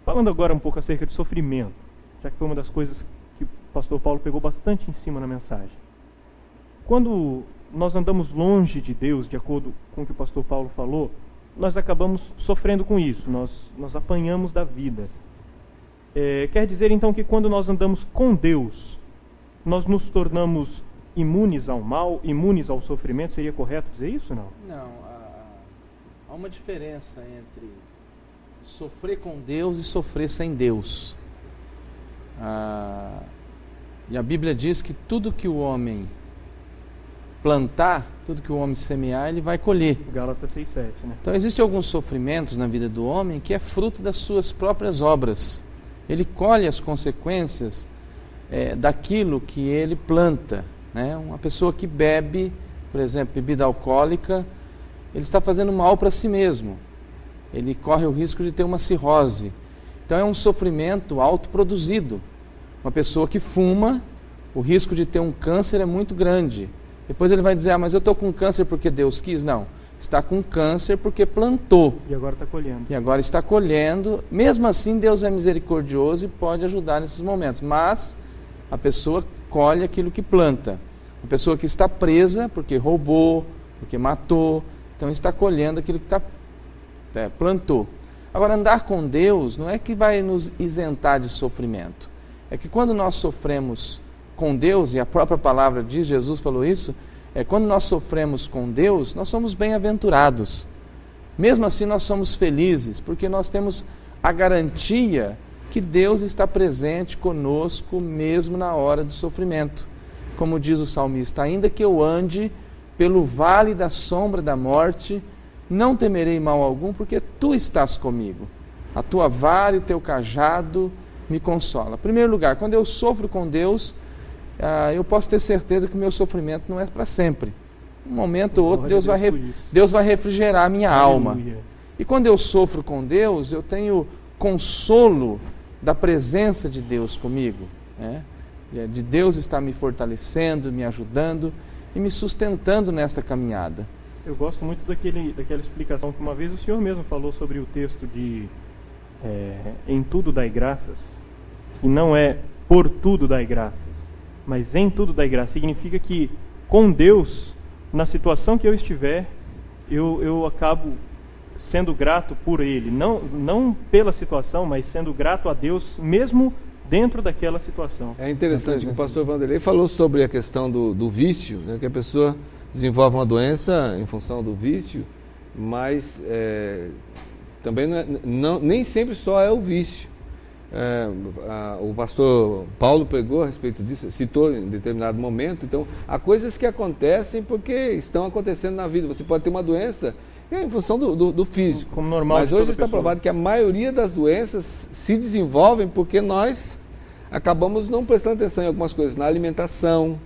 [SPEAKER 2] falando agora um pouco acerca de sofrimento, já que foi uma das coisas que o pastor Paulo pegou bastante em cima na mensagem. Quando nós andamos longe de Deus, de acordo com o que o pastor Paulo falou, nós acabamos sofrendo com isso, nós apanhamos da vida. Quer dizer, então, que quando nós andamos com Deus, nós nos tornamos imunes ao mal, imunes ao sofrimento? Seria correto dizer isso, não?
[SPEAKER 10] Não, há uma diferença entre sofrer com Deus e sofrer sem Deus. E a Bíblia diz que tudo que o homem plantar, tudo que o homem semear, ele vai colher.
[SPEAKER 2] Gálatas 6:7, né?
[SPEAKER 10] Então existem alguns sofrimentos na vida do homem que é fruto das suas próprias obras. Ele colhe as consequências daquilo que ele planta, né? Uma pessoa que bebe, por exemplo, bebida alcoólica, ele está fazendo mal para si mesmo. Ele corre o risco de ter uma cirrose. Então é um sofrimento autoproduzido. Uma pessoa que fuma, o risco de ter um câncer é muito grande. Depois ele vai dizer, mas eu estou com câncer porque Deus quis? Não, está com câncer porque plantou.
[SPEAKER 2] E agora está colhendo.
[SPEAKER 10] E agora está colhendo. Mesmo assim, Deus é misericordioso e pode ajudar nesses momentos. Mas a pessoa colhe aquilo que planta. A pessoa que está presa porque roubou, porque matou, então está colhendo aquilo que plantou. Agora, andar com Deus não é que vai nos isentar de sofrimento. É que quando nós sofremos com Deus, e a própria palavra diz, Jesus falou isso, quando nós sofremos com Deus, nós somos bem-aventurados. Mesmo assim, nós somos felizes, porque nós temos a garantia que Deus está presente conosco mesmo na hora do sofrimento. Como diz o salmista, ainda que eu ande pelo vale da sombra da morte, não temerei mal algum, porque tu estás comigo. A tua vara e o teu cajado me consola. Em primeiro lugar, quando eu sofro com Deus, eu posso ter certeza que o meu sofrimento não é para sempre. Um momento ou outro, Deus vai refrigerar a minha alma. E quando eu sofro com Deus, eu tenho consolo da presença de Deus comigo, né? De Deus estar me fortalecendo, me ajudando e me sustentando nesta caminhada.
[SPEAKER 2] Eu gosto muito daquela explicação que uma vez o senhor mesmo falou sobre o texto de em tudo dai graças, que não é por tudo dai graças, mas em tudo dai graças. Significa que com Deus, na situação que eu estiver, eu acabo sendo grato por Ele, não pela situação, mas sendo grato a Deus mesmo dentro daquela situação.
[SPEAKER 9] É interessante que o pastor Vanderlei falou sobre a questão do vício, né, que a pessoa desenvolve uma doença em função do vício, mas também nem sempre só é o vício. O pastor Paulo pregou a respeito disso, citou em determinado momento. Então, há coisas que acontecem porque estão acontecendo na vida. Você pode ter uma doença em função do físico,
[SPEAKER 2] como normal,
[SPEAKER 9] mas hoje está provado que a maioria das doenças se desenvolvem porque nós acabamos não prestando atenção em algumas coisas, na alimentação.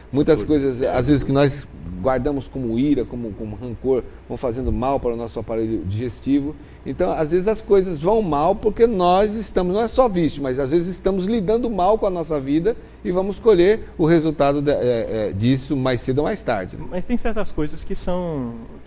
[SPEAKER 9] Muitas coisas, às vezes, que nós guardamos como ira, como rancor, vão fazendo mal para o nosso aparelho digestivo. Então, às vezes, as coisas vão mal porque nós estamos, não é só vício, mas às vezes estamos lidando mal com a nossa vida e vamos colher o resultado disso mais cedo ou mais tarde.
[SPEAKER 2] Mas tem certas coisas que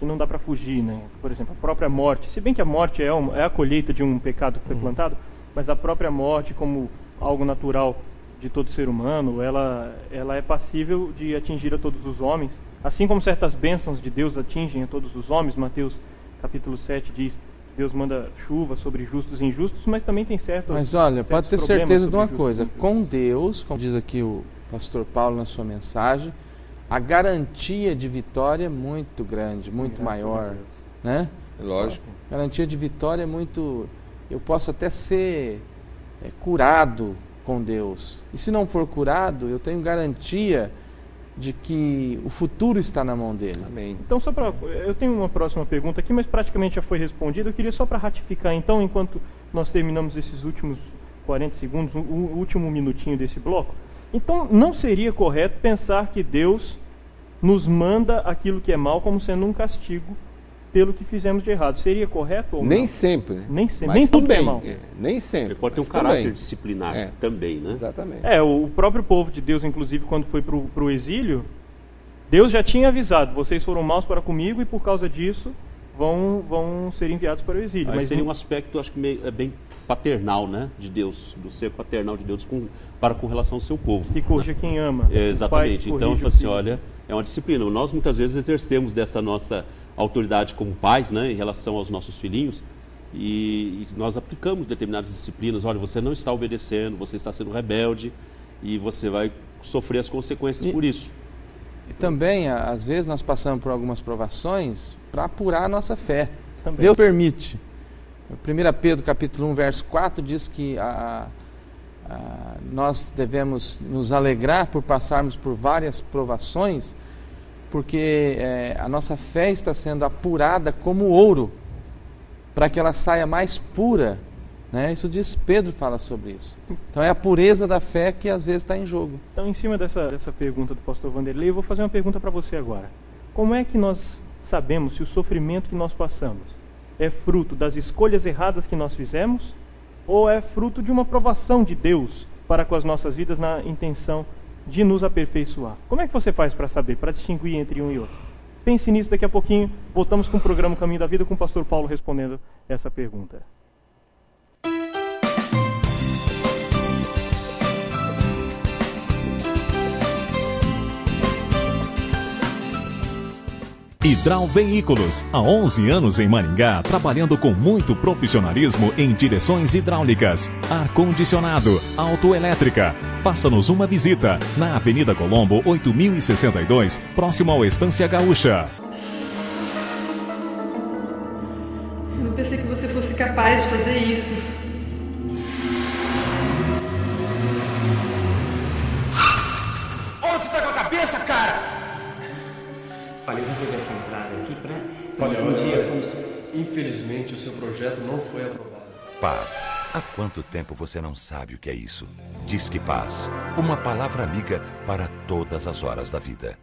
[SPEAKER 2] não dá para fugir, né? Por exemplo, a própria morte. Se bem que a morte é a colheita de um pecado que foi plantado, mas a própria morte, como algo natural de todo ser humano, ela é passível de atingir a todos os homens, assim como certas bênçãos de Deus atingem a todos os homens. Mateus capítulo 7 diz, Deus manda chuva sobre justos e injustos, mas também tem
[SPEAKER 10] Mas olha, pode ter certeza de uma coisa, com Deus, como diz aqui o pastor Paulo na sua mensagem, a garantia de vitória é muito grande, muito maior, né?
[SPEAKER 9] Lógico.
[SPEAKER 10] A garantia de vitória é muito... Eu posso até ser curado com Deus. E se não for curado, eu tenho garantia de que o futuro está na mão dele.
[SPEAKER 9] Amém.
[SPEAKER 2] Então, eu tenho uma próxima pergunta aqui, mas praticamente já foi respondida. Eu queria só para ratificar, então, enquanto nós terminamos esses últimos 40 segundos, o último minutinho desse bloco. Então, não seria correto pensar que Deus nos manda aquilo que é mal como sendo um castigo pelo que fizemos de errado. Seria correto ou não?
[SPEAKER 9] Nem sempre. Né?
[SPEAKER 2] Nem sempre. Nem tudo é mal.
[SPEAKER 9] Nem sempre.
[SPEAKER 5] Ele pode ter um caráter disciplinar também, né?
[SPEAKER 9] Exatamente.
[SPEAKER 2] O próprio povo de Deus, inclusive, quando foi para o exílio, Deus já tinha avisado, vocês foram maus para comigo e por causa disso vão ser enviados para o exílio.
[SPEAKER 5] Mas seria um aspecto, acho que bem paternal, né, de Deus, do ser paternal de Deus com relação ao seu povo.
[SPEAKER 2] Que corrige quem ama.
[SPEAKER 5] Exatamente. Então, assim, olha, é uma disciplina. Nós muitas vezes exercemos dessa nossa autoridade como pais, né, em relação aos nossos filhinhos, e nós aplicamos determinadas disciplinas. Olha, você não está obedecendo, você está sendo rebelde e você vai sofrer as consequências por isso.
[SPEAKER 10] E também, às vezes, nós passamos por algumas provações para apurar a nossa fé.
[SPEAKER 2] Também.
[SPEAKER 10] Deus permite. 1 Pedro capítulo 1, verso 4 diz que nós devemos nos alegrar por passarmos por várias provações, porque a nossa fé está sendo apurada como ouro, para que ela saia mais pura, né? Isso diz, Pedro fala sobre isso. Então é a pureza da fé que às vezes está em jogo.
[SPEAKER 2] Então, em cima dessa pergunta do pastor Vanderlei, eu vou fazer uma pergunta para você agora. Como é que nós sabemos se o sofrimento que nós passamos é fruto das escolhas erradas que nós fizemos, ou é fruto de uma provação de Deus para com as nossas vidas na intenção de nos aperfeiçoar. Como é que você faz para saber, para distinguir entre um e outro? Pense nisso daqui a pouquinho. Voltamos com o programa Caminho da Vida com o pastor Paulo respondendo essa pergunta.
[SPEAKER 6] Hidral Veículos, há 11 anos em Maringá, trabalhando com muito profissionalismo em direções hidráulicas, ar-condicionado, autoelétrica. Faça-nos uma visita na Avenida Colombo, 8062, próximo ao Estância Gaúcha.
[SPEAKER 11] Eu não pensei que você fosse capaz de fazer isso.
[SPEAKER 1] Onde você tá com a cabeça, cara?
[SPEAKER 12] Falei fazer essa entrada aqui para
[SPEAKER 13] Infelizmente, o seu projeto não foi aprovado.
[SPEAKER 14] Paz. Há quanto tempo você não sabe o que é isso? Disque Paz. Uma palavra amiga para todas as horas da vida.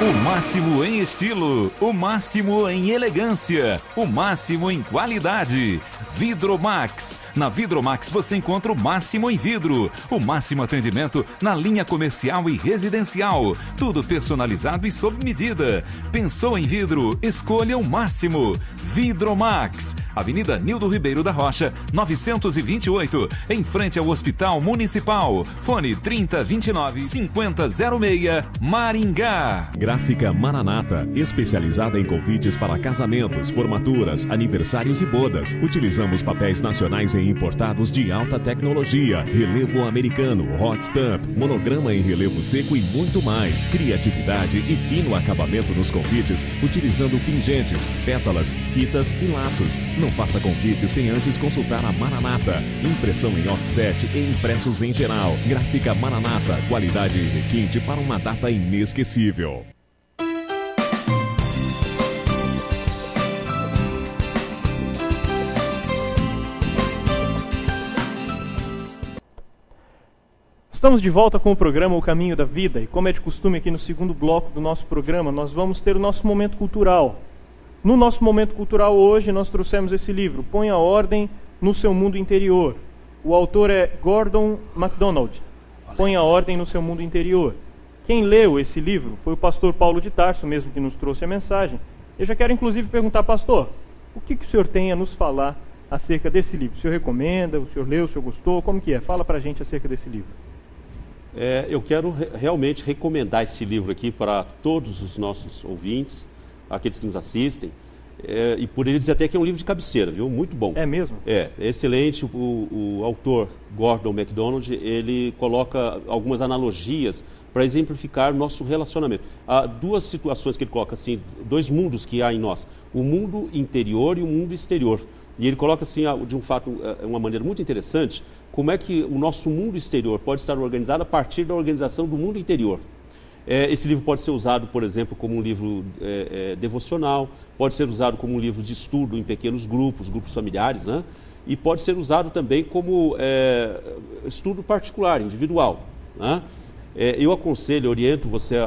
[SPEAKER 6] O máximo em estilo, o máximo em elegância, o máximo em qualidade. Vidromax. Na Vidromax você encontra o máximo em vidro, o máximo atendimento na linha comercial e residencial. Tudo personalizado e sob medida. Pensou em vidro? Escolha o máximo. Vidromax. Avenida Nildo Ribeiro da Rocha, 928, em frente ao Hospital Municipal. Fone 3029-5006, Maringá. Gráfica Maranata, especializada em convites para casamentos, formaturas, aniversários e bodas. Utilizamos papéis nacionais e importados de alta tecnologia, relevo americano, hot stamp, monograma em relevo seco e muito mais. Criatividade e fino acabamento nos convites, utilizando pingentes, pétalas, fitas e laços. Não faça convite sem antes consultar a Maranata. Impressão em offset e impressos em geral. Gráfica Maranata, qualidade e requinte para uma data inesquecível.
[SPEAKER 2] Estamos de volta com o programa O Caminho da Vida e, como é de costume aqui no segundo bloco do nosso programa, nós vamos ter o nosso momento cultural. No nosso momento cultural hoje nós trouxemos esse livro, Ponha Ordem no Seu Mundo Interior. O autor é Gordon MacDonald. Ponha Ordem no Seu Mundo Interior. Quem leu esse livro foi o pastor Paulo de Tarso, mesmo que nos trouxe a mensagem. Eu já quero inclusive perguntar, pastor, o que o senhor tem a nos falar acerca desse livro? O senhor recomenda? O senhor leu? O senhor gostou? Como que é? Fala pra gente acerca desse livro.
[SPEAKER 5] Eu quero realmente recomendar esse livro aqui para todos os nossos ouvintes, aqueles que nos assistem, e por ele dizer até que é um livro de cabeceira, viu? Muito bom.
[SPEAKER 2] É mesmo?
[SPEAKER 5] É excelente. O autor Gordon MacDonald, ele coloca algumas analogias para exemplificar o nosso relacionamento. Há duas situações que ele coloca, assim, dois mundos que há em nós, o mundo interior e o mundo exterior. E ele coloca assim, de um fato, uma maneira muito interessante, como é que o nosso mundo exterior pode estar organizado a partir da organização do mundo interior. Esse livro pode ser usado, por exemplo, como um livro devocional, pode ser usado como um livro de estudo em pequenos grupos familiares, né? E pode ser usado também como estudo particular, individual, né? Eu aconselho, oriento você,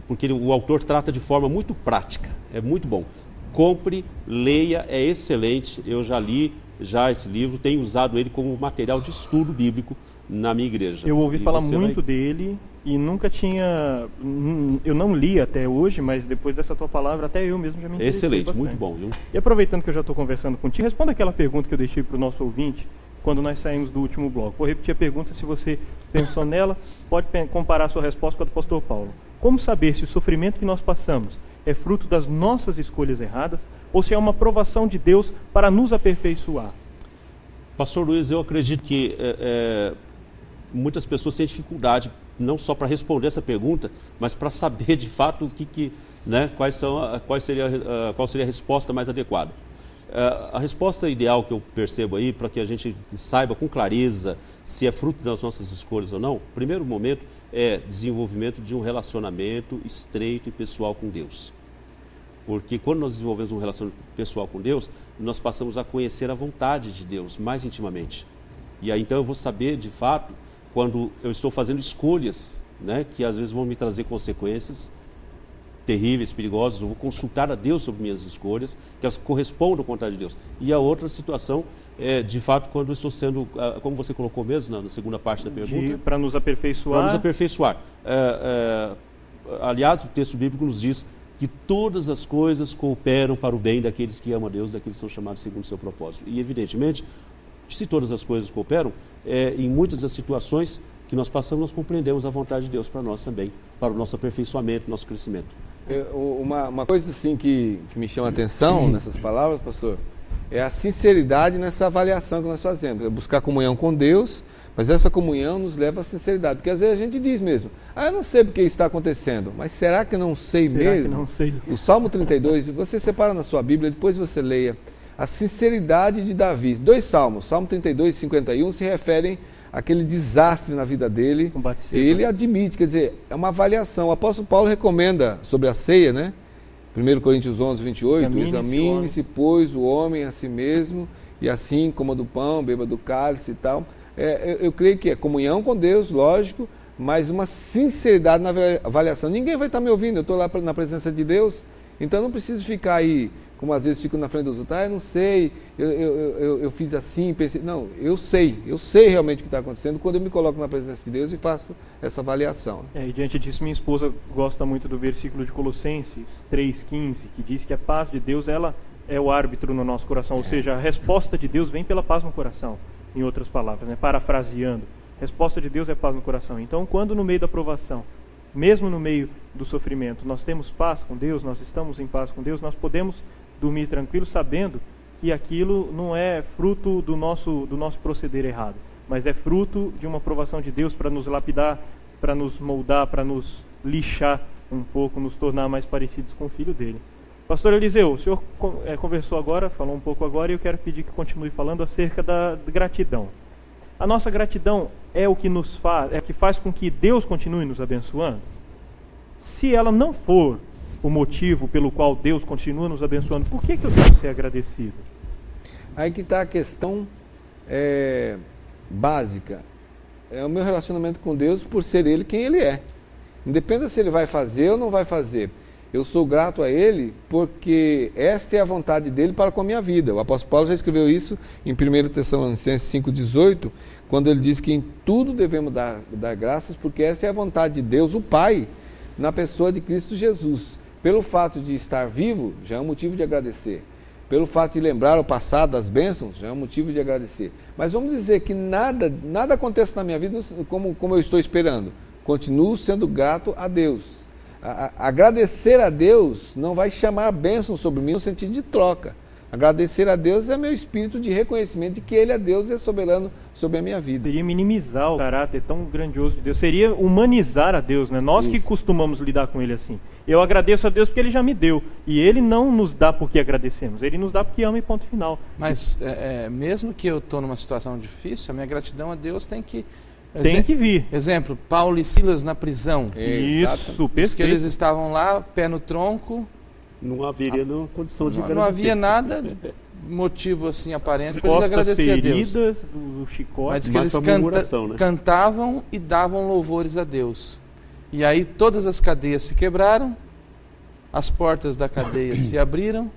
[SPEAKER 5] porque o autor trata de forma muito prática, é muito bom. Compre, leia, é excelente. Eu já li esse livro, tenho usado ele como material de estudo bíblico na minha igreja.
[SPEAKER 2] Eu ouvi falar muito dele e nunca tinha... Eu não li até hoje, mas depois dessa tua palavra, até eu mesmo já me interessei
[SPEAKER 5] excelente,
[SPEAKER 2] bastante.
[SPEAKER 5] muito bom, viu?
[SPEAKER 2] E aproveitando que eu já estou conversando contigo, responda aquela pergunta que eu deixei para o nosso ouvinte quando nós saímos do último bloco. Vou repetir a pergunta, se você pensou nela, pode comparar a sua resposta com a do pastor Paulo. Como saber se o sofrimento que nós passamos é fruto das nossas escolhas erradas ou se é uma provação de Deus para nos aperfeiçoar?
[SPEAKER 5] Pastor Luiz, eu acredito que muitas pessoas têm dificuldade não só para responder essa pergunta, mas para saber de fato qual seria a resposta mais adequada. A resposta ideal que eu percebo aí, para que a gente saiba com clareza se é fruto das nossas escolhas ou não, primeiro momento é desenvolvimento de um relacionamento estreito e pessoal com Deus. Porque quando nós desenvolvemos um relacionamento pessoal com Deus, nós passamos a conhecer a vontade de Deus mais intimamente. E aí então eu vou saber de fato quando eu estou fazendo escolhas, né, que às vezes vão me trazer consequências, terríveis, perigosas, eu vou consultar a Deus sobre minhas escolhas, que elas correspondam à vontade de Deus. E a outra situação é, de fato, quando eu estou sendo, como você colocou mesmo na segunda parte da pergunta,
[SPEAKER 2] para nos aperfeiçoar.
[SPEAKER 5] Para nos aperfeiçoar. Aliás, o texto bíblico nos diz que todas as coisas cooperam para o bem daqueles que amam a Deus, daqueles que são chamados segundo o seu propósito. E, evidentemente, se todas as coisas cooperam, em muitas das situações que nós passamos, nós compreendemos a vontade de Deus para nós também, para o nosso aperfeiçoamento, nosso crescimento.
[SPEAKER 9] Uma coisa assim que me chama a atenção nessas palavras, pastor, é a sinceridade nessa avaliação que nós fazemos. É buscar comunhão com Deus, mas essa comunhão nos leva à sinceridade. Porque às vezes a gente diz mesmo, eu não sei porque isso está acontecendo, mas será que eu não sei mesmo?
[SPEAKER 2] Que não sei?
[SPEAKER 9] O Salmo 32, você separa na sua Bíblia, depois você leia a sinceridade de Davi. 2 salmos, Salmo 32 e 51, se referem àquele desastre na vida dele. Ele admite, quer dizer, é uma avaliação. O apóstolo Paulo recomenda sobre a ceia, né? 1 Coríntios 11, 28, examine-se, pois, o homem a si mesmo, e assim coma do pão, beba do cálice e tal. Eu creio que é comunhão com Deus, lógico, mas uma sinceridade na avaliação. Ninguém vai estar me ouvindo, eu estou lá na presença de Deus, então não preciso ficar aí, como às vezes fico na frente dos outros, eu não sei, eu fiz assim, pensei. Não, eu sei realmente o que está acontecendo quando eu me coloco na presença de Deus e faço essa avaliação.
[SPEAKER 2] E diante disso, minha esposa gosta muito do versículo de Colossenses 3,15, que diz que a paz de Deus, ela é o árbitro no nosso coração, ou seja, a resposta de Deus vem pela paz no coração, em outras palavras, né? Parafraseando, a resposta de Deus é paz no coração. Então, quando no meio da provação, mesmo no meio do sofrimento, nós temos paz com Deus, nós estamos em paz com Deus, nós podemos dormir tranquilo sabendo que aquilo não é fruto do nosso proceder errado, mas é fruto de uma provação de Deus para nos lapidar, para nos moldar, para nos lixar um pouco, nos tornar mais parecidos com o Filho dele. Pastor Eliseu, o senhor conversou agora, falou um pouco agora, e eu quero pedir que continue falando acerca da gratidão. A nossa gratidão é o que nos faz, é o que faz com que Deus continue nos abençoando? Se ela não for o motivo pelo qual Deus continua nos abençoando, por que eu devo ser agradecido?
[SPEAKER 9] Aí que está a questão básica. É o meu relacionamento com Deus por ser Ele quem Ele é. Independente se Ele vai fazer ou não vai fazer. Eu sou grato a Ele porque esta é a vontade dEle para com a minha vida. O apóstolo Paulo já escreveu isso em 1 Tessalonicenses 5,18, quando ele diz que em tudo devemos dar graças, porque esta é a vontade de Deus, o Pai, na pessoa de Cristo Jesus. Pelo fato de estar vivo, já é um motivo de agradecer. Pelo fato de lembrar o passado, das bênçãos, já é um motivo de agradecer. Mas vamos dizer que nada aconteça na minha vida como eu estou esperando. Continuo sendo grato a Deus. Agradecer a Deus não vai chamar bênção sobre mim no sentido de troca. Agradecer a Deus é meu espírito de reconhecimento de que Ele é Deus e é soberano sobre a minha vida.
[SPEAKER 2] Seria minimizar o caráter tão grandioso de Deus, seria humanizar a Deus, né? Nós que costumamos lidar com Ele assim. Eu agradeço a Deus porque Ele já me deu, e Ele não nos dá porque agradecemos, Ele nos dá porque ama e ponto final.
[SPEAKER 10] Mas mesmo que eu estou numa situação difícil, a minha gratidão a Deus tem que
[SPEAKER 2] vir.
[SPEAKER 10] Exemplo, Paulo e Silas na prisão.
[SPEAKER 2] Isso, perfeito.
[SPEAKER 10] Diz que eles estavam lá, pé no tronco.
[SPEAKER 5] Não haveria condição de agradecer.
[SPEAKER 10] Não havia nada, motivo assim aparente para eles agradecer a Deus.
[SPEAKER 2] Do chicote.
[SPEAKER 10] Mas que eles cantavam e davam louvores a Deus. E aí todas as cadeias se quebraram, as portas da cadeia se abriram,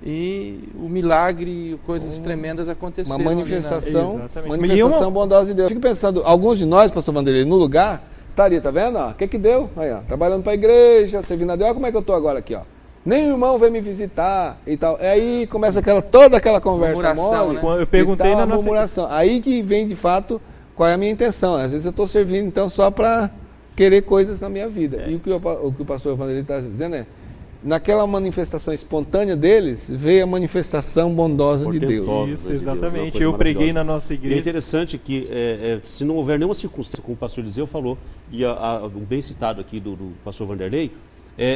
[SPEAKER 10] e o milagre, coisas tremendas aconteceram.
[SPEAKER 9] Uma manifestação bondosa de Deus. Fico pensando, alguns de nós, pastor Vanderlei, no lugar, estaria, tá vendo? O que deu? Aí, trabalhando para a igreja, servindo a Deus, olha como é que eu estou agora aqui, ó. Nem o irmão veio me visitar e tal. Aí começa toda aquela conversa mole,
[SPEAKER 2] né? Eu perguntei na
[SPEAKER 9] murmuração. Aí que vem de fato qual é a minha intenção. Às vezes eu estou servindo então só para querer coisas na minha vida. E o que o pastor Vanderlei está dizendo é, naquela manifestação espontânea deles, veio a manifestação bondosa de Deus.
[SPEAKER 2] Isso, exatamente. Eu preguei na nossa igreja.
[SPEAKER 5] E é interessante que, se não houver nenhuma circunstância, como o pastor Eliseu falou, e bem citado aqui do pastor Vanderlei,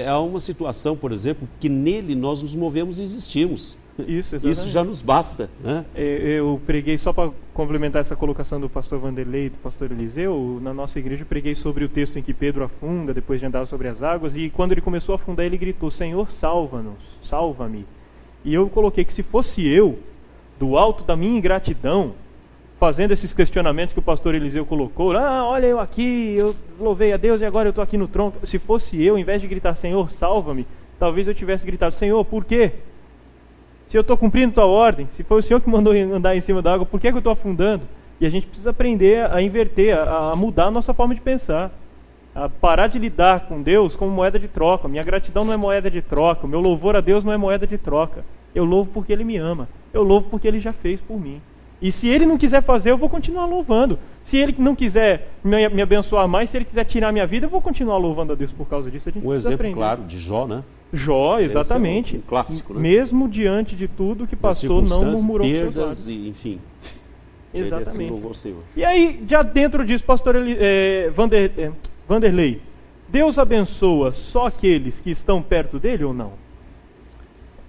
[SPEAKER 5] há uma situação, por exemplo, que nele nós nos movemos e existimos. Isso já nos basta, né?
[SPEAKER 2] Eu preguei, só para complementar essa colocação do pastor Vanderlei e do pastor Eliseu, na nossa igreja eu preguei sobre o texto em que Pedro afunda, depois de andar sobre as águas, e quando ele começou a afundar, ele gritou, Senhor, salva-nos, salva-me. E eu coloquei que se fosse eu, do alto da minha ingratidão, fazendo esses questionamentos que o pastor Eliseu colocou. Olha eu aqui, eu louvei a Deus e agora eu estou aqui no trono. Se fosse eu, em vez de gritar, Senhor, salva-me, talvez eu tivesse gritado, Senhor, por quê? Se eu estou cumprindo tua ordem, se foi o Senhor que mandou andar em cima da água, por que eu estou afundando? E a gente precisa aprender a inverter, a mudar a nossa forma de pensar. A parar de lidar com Deus como moeda de troca. Minha gratidão não é moeda de troca, o meu louvor a Deus não é moeda de troca. Eu louvo porque Ele me ama, eu louvo porque Ele já fez por mim. E se Ele não quiser fazer, eu vou continuar louvando. Se Ele não quiser me abençoar mais, se Ele quiser tirar a minha vida, eu vou continuar louvando a Deus por causa disso. A gente precisa
[SPEAKER 5] exemplo
[SPEAKER 2] aprender.
[SPEAKER 5] Claro de Jó, né?
[SPEAKER 2] Jó, exatamente.
[SPEAKER 5] Esse é um clássico, né?
[SPEAKER 2] Mesmo diante de tudo que passou, não murmurou com seus lábios.
[SPEAKER 5] perdas, enfim.
[SPEAKER 2] Exatamente.
[SPEAKER 5] Ele louvou o Senhor.
[SPEAKER 2] E aí, já dentro disso, pastor Vanderlei, Deus abençoa só aqueles que estão perto dele ou não?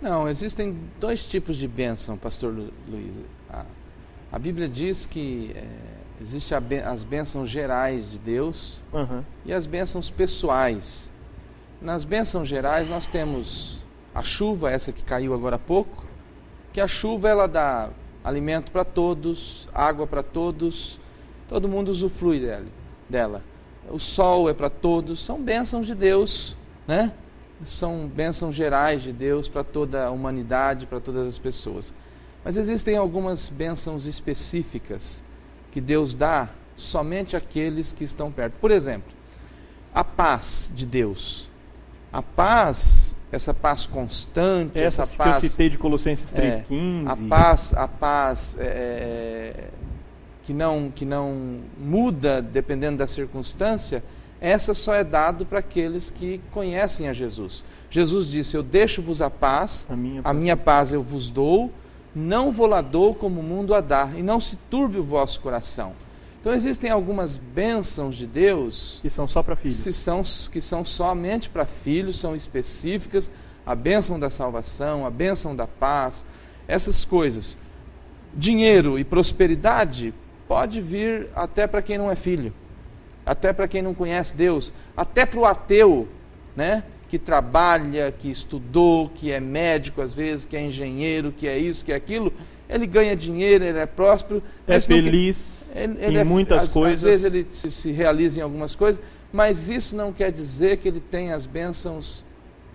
[SPEAKER 10] Não, existem dois tipos de bênção, pastor Luiz. A Bíblia diz que existem as bênçãos gerais de Deus e as bênçãos pessoais. Nas bênçãos gerais nós temos a chuva, essa que caiu agora há pouco, que a chuva ela dá alimento para todos, água para todos, todo mundo usufrui dela. O sol é para todos, são bênçãos de Deus, né? São bênçãos gerais de Deus para toda a humanidade, para todas as pessoas. Mas existem algumas bênçãos específicas que Deus dá somente àqueles que estão perto. Por exemplo, a paz de Deus. A paz, essa paz constante, essa paz
[SPEAKER 2] que eu citei de Colossenses 3,15.
[SPEAKER 10] A paz que não muda dependendo da circunstância, essa só é dado para aqueles que conhecem a Jesus. Jesus disse, eu deixo-vos a paz, a minha paz eu vos dou, não vou-la dou como o mundo a dá, e não se turbe o vosso coração. Então existem algumas bênçãos de Deus
[SPEAKER 2] que são só para filhos,
[SPEAKER 10] que são somente para filhos, são específicas, a bênção da salvação, a bênção da paz, essas coisas. Dinheiro e prosperidade pode vir até para quem não é filho, até para quem não conhece Deus, até para o ateu, né? Que trabalha, que estudou, que é médico às vezes, que é engenheiro, que é isso, que é aquilo, ele ganha dinheiro, ele é próspero,
[SPEAKER 2] é feliz em muitas coisas.
[SPEAKER 10] Às vezes ele se realiza em algumas coisas, mas isso não quer dizer que ele tem as bênçãos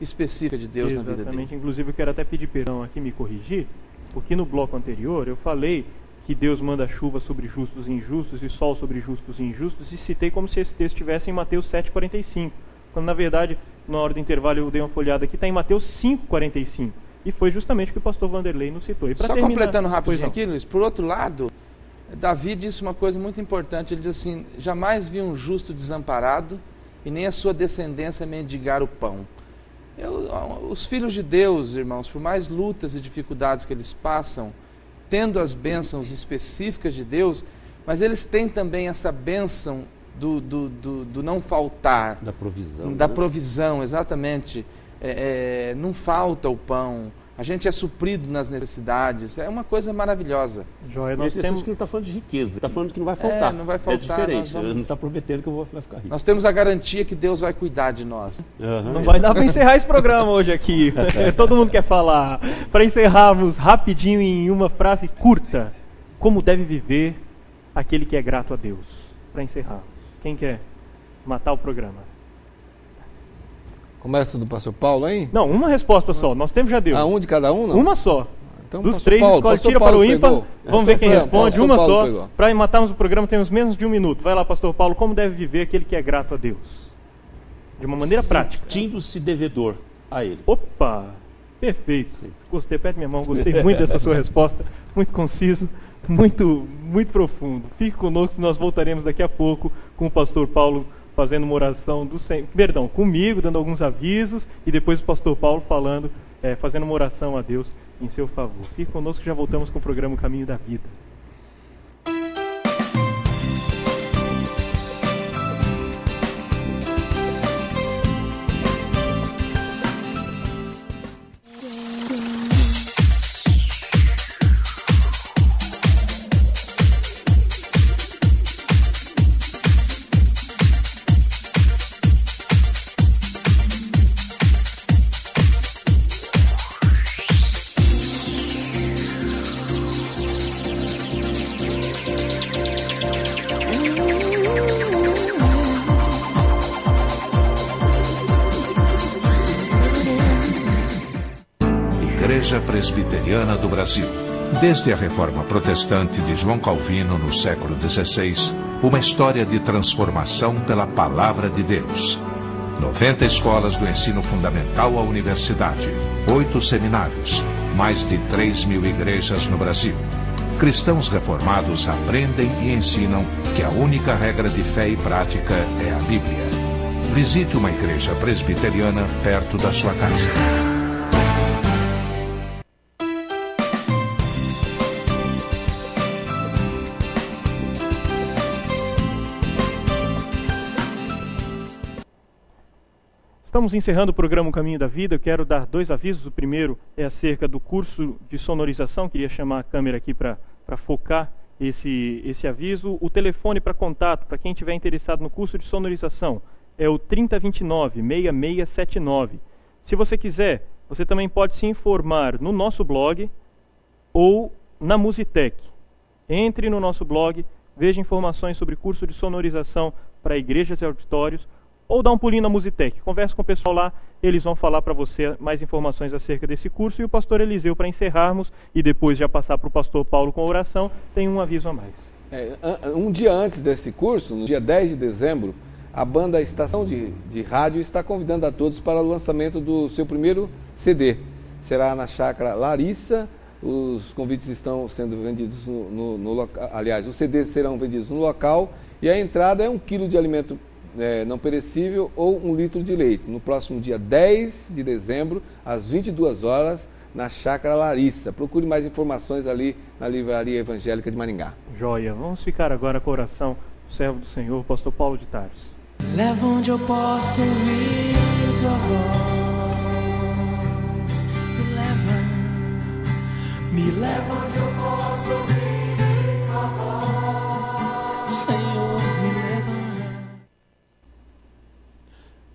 [SPEAKER 10] específicas de Deus na vida dele.
[SPEAKER 2] Exatamente, inclusive eu quero até pedir perdão aqui, me corrigir, porque no bloco anterior eu falei que Deus manda chuva sobre justos e injustos e sol sobre justos e injustos, e citei como se esse texto estivesse em Mateus 7,45, quando na verdade, na hora do intervalo eu dei uma folhada aqui, está em Mateus 5,45, e foi justamente o que o pastor Vanderlei nos citou. E
[SPEAKER 10] só completando rapidinho aqui, Luiz, por outro lado, Davi disse uma coisa muito importante, ele diz assim, jamais vi um justo desamparado e nem a sua descendência mendigar o pão. Os filhos de Deus, irmãos, por mais lutas e dificuldades que eles passam, tendo as bênçãos específicas de Deus, mas eles têm também essa bênção do não faltar.
[SPEAKER 5] Da provisão.
[SPEAKER 10] Da provisão, exatamente. Não falta o pão, a gente é suprido nas necessidades, é uma coisa maravilhosa.
[SPEAKER 5] Joia, nós temos que não está falando de riqueza, está falando que não vai faltar.
[SPEAKER 10] Não vai faltar.
[SPEAKER 5] É diferente, não está prometendo que eu vou ficar rico.
[SPEAKER 10] Nós temos a garantia que Deus vai cuidar de nós.
[SPEAKER 2] Não vai dar para encerrar esse programa hoje aqui. Todo mundo quer falar. Para encerrarmos rapidinho em uma frase curta, como deve viver aquele que é grato a Deus? Para encerrar, quem quer matar o programa?
[SPEAKER 9] Começa do pastor Paulo, hein?
[SPEAKER 2] Não, uma resposta só. Nosso tempo já deu.
[SPEAKER 9] Um de cada um, não?
[SPEAKER 2] Uma só.
[SPEAKER 9] Então,
[SPEAKER 2] dos três, escolhe, tira para o ímpar. Vamos ver quem responde. Uma só. Para matarmos o programa, temos menos de 1 minuto. Vai lá, pastor Paulo. Como deve viver aquele que é grato a Deus? De uma maneira prática.
[SPEAKER 5] Sentindo-se devedor a Ele.
[SPEAKER 2] Opa! Perfeito. Sim. Gostei, perto minha mão. Gostei muito dessa sua resposta. Muito conciso, muito profundo. Fique conosco, nós voltaremos daqui a pouco com o pastor Paulo fazendo uma oração comigo, dando alguns avisos, e depois o pastor Paulo falando, fazendo uma oração a Deus em seu favor. Fique conosco que já voltamos com o programa Caminho da Vida.
[SPEAKER 15] Presbiteriana do Brasil. Desde a Reforma Protestante de João Calvino no século XVI, uma história de transformação pela Palavra de Deus. 90 escolas do ensino fundamental à universidade, 8 seminários, mais de 3.000 igrejas no Brasil. Cristãos reformados aprendem e ensinam que a única regra de fé e prática é a Bíblia. Visite uma igreja presbiteriana perto da sua casa.
[SPEAKER 2] Estamos encerrando o programa O Caminho da Vida. Eu quero dar 2 avisos. O primeiro é acerca do curso de sonorização. Queria chamar a câmera aqui para focar esse aviso. O telefone para contato, para quem estiver interessado no curso de sonorização, é o 3029-6679. Se você quiser, você também pode se informar no nosso blog ou na Musitec. Entre no nosso blog, veja informações sobre curso de sonorização para igrejas e auditórios, ou dá um pulinho na Musitec. Converse com o pessoal lá, eles vão falar para você mais informações acerca desse curso. E o pastor Eliseu, para encerrarmos e depois já passar para o pastor Paulo com a oração, tem um aviso a mais.
[SPEAKER 9] Um dia antes desse curso, no dia 10 de dezembro, a banda Estação de Rádio está convidando a todos para o lançamento do seu primeiro CD. Será na Chácara Larissa. Os convites estão sendo vendidos no local. Aliás, os CDs serão vendidos no local e a entrada é 1 quilo de alimento não perecível ou 1 litro de leite. No próximo dia 10 de dezembro, às 22 horas, na Chácara Larissa. Procure mais informações ali na Livraria Evangélica de Maringá.
[SPEAKER 2] Joia. Vamos ficar agora com a oração do servo do Senhor, pastor Paulo de Tarso.
[SPEAKER 1] Leva onde eu posso ouvir tua voz. Me leva onde eu posso ouvir tua voz. Senhor, me leva.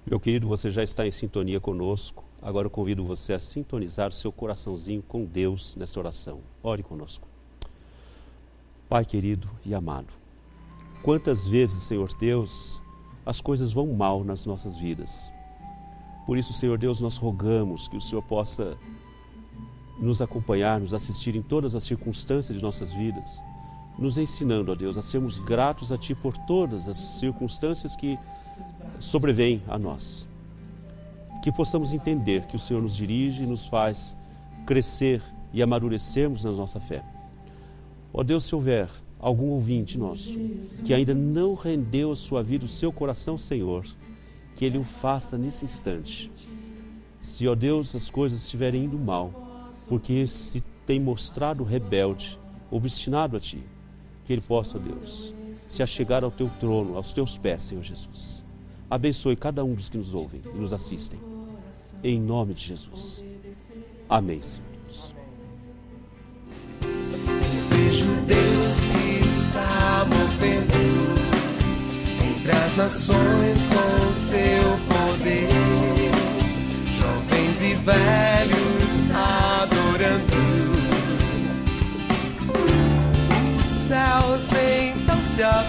[SPEAKER 5] Meu querido, você já está em sintonia conosco. Agora eu convido você a sintonizar o seu coraçãozinho com Deus nessa oração. Ore conosco. Pai querido e amado, quantas vezes, Senhor Deus, as coisas vão mal nas nossas vidas. Por isso, Senhor Deus, nós rogamos que o Senhor possa nos acompanhar, nos assistir em todas as circunstâncias de nossas vidas, nos ensinando, ó Deus, a sermos gratos a Ti por todas as circunstâncias que sobrevêm a nós. Que possamos entender que o Senhor nos dirige e nos faz crescer e amadurecermos na nossa fé. Ó Deus, se houver algum ouvinte nosso que ainda não rendeu a sua vida, o seu coração, Senhor, que Ele o faça nesse instante. Se, ó Deus, as coisas estiverem indo mal, porque se tem mostrado rebelde, obstinado a Ti, que Ele possa, ó Deus, se achegar ao Teu trono, aos Teus pés, Senhor Jesus. Abençoe cada um dos que nos ouvem e nos assistem. Em nome de Jesus. Amém, Senhor.
[SPEAKER 1] Vejo Deus que está movendo entre as nações com o seu poder. Jovens e velhos adorando. Os céus então se abrem.